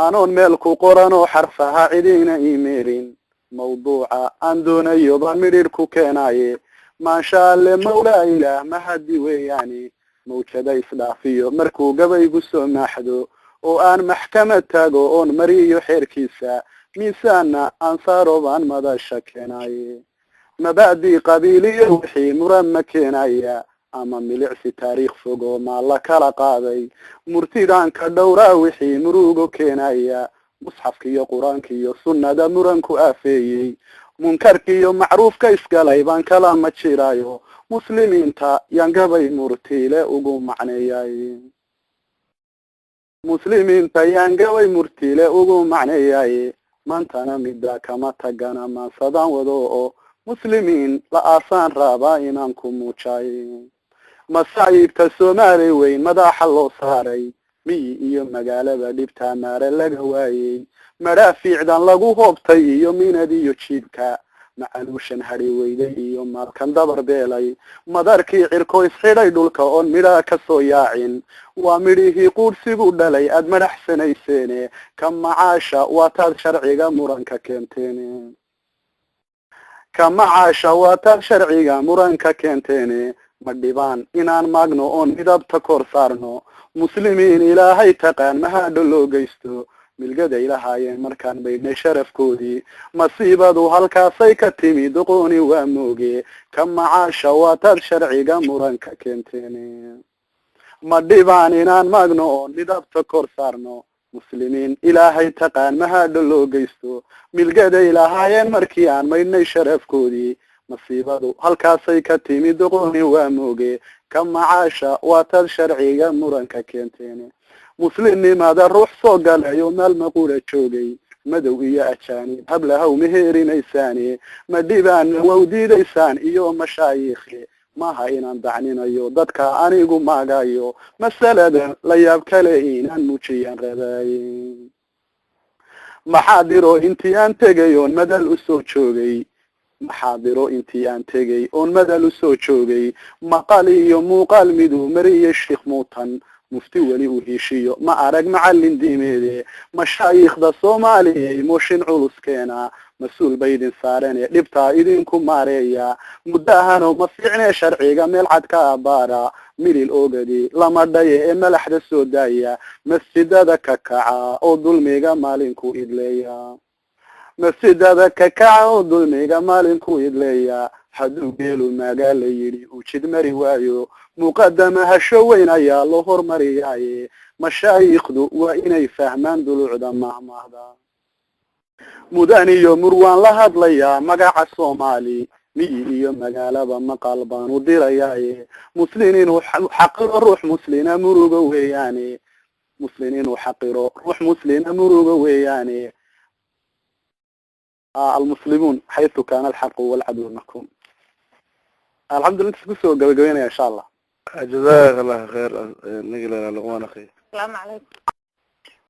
aanon meel ku qoran oo xarfaha cidina iimeelin mawduuca aan doonayo baan midhir ku keenaye maasha alle mawlaa ilaah mahadi weeyaani mawjada isdhaafiyo markuu gabaygu soo maaxdo oo aan maxkamad taago oon mariyo xeerkiisa miisaana aan saaro baan madasha keenaye mabaadii qabiiliyo wixii muran ma keenaya ama milicsi taariikh fog oo maal la kala qaaday murtidaanka dhowraa wixii murugo keenaya musxafkiiyo qur-aankiiyo sunnada muranku aafeeyey munkarkiiyo macruufka isgalay baan kala ma jiraayo muslimiinta yaan gabay murtiile ugu macneeyay muslimiinta yaan gabay murtiile ugu macneeyay maantana midda kama tagana maansadaan wado oo muslimiin la aasaan raabaa inaan ku muujay masaayibta Soomaali weyn madaxa loo saaray miyi iyo magaalada dhibta maare laga waayay madaafiicdan lagu hoobtay iyo minadi iyo jiibka macaluushan hari weyday iyo markan dabar beelay madarkii cirko isxidhay dhulka oon midha ka soo yaacin waa midhihii quudsigu dhalay aad madaxsanayseene ka macaasha waa taad sharciga muranka keenteene كمعاشا واتاد شرعيga muranka keenteene ma dhibaan inaan maagno oon midabta kor saarno muslimiin ilaahay taqaan mahadho loo geysto milgada ilaahayeen markaan baydnay sharafkoodii masiibadu halkaasay ka timi doqooni waa mooge ka macaasha waataad sharciga muranka keenteene ma dhibaan inaan maagno oon midabta kor saarno muslimiin ilaahay taqaan mahadho loo geysto milgada ilaahayeen markii aan maydnay sharafkoodii masiibadu halkaasay ka timi doqooni waa mooge ka macaasha waataad sharciga muranka keenteene muslimnimada ruux soo galayo meel maquula joogay madow iyo ajaanib hablahaw meherinaysaan ma dhibaan wawdiidaysaan iyo mashaayikhi maaha inaan dacninayo dadka anigu maagayo masalada la yaab kale inaan muujiyaan rabay maxaadiro intii aan tegay oon madal u soo joogay maxaadiro intii aan tegay oon madal u soo joogay maqal iyo muuqaal miduu mariye sheekh muutan mufti weli u heshiyo ma arag macallin diimeede mashaayikhda Soomaaliyeed mooshin culus keena mas'uul baydin saareen dhibta idinku maareeya mudahano ma fiicne sharciga meel cad ka baara milil oogadi lama dhaye ee malaxda soo daaya masjidada ka kaca oo dulmiga maalinku idleeya masjidada ka kaca oo dulmiga maalinku idleeya haduu geelu magaala yiri uu jid mari waayo muqaddamaha showweyn ayaa loo hormariyay mashaayikhdu waa inay fahmaan duluucda mahmaahda mudan iyo murwaan la hadlaya magaca Soomaali miyi iyo magaalaba maqal baan u dirayay muslimiin xaqiro ruux muslina murugo weeyaane muslimiin xaqiro ruux muslina murugo weeyaane المسلمون حيث كان الحق والعدل منكم الحمد لله تسكسوا قبل إن شاء الله جزاك الله خير نقل لغوانا خير السلام عليكم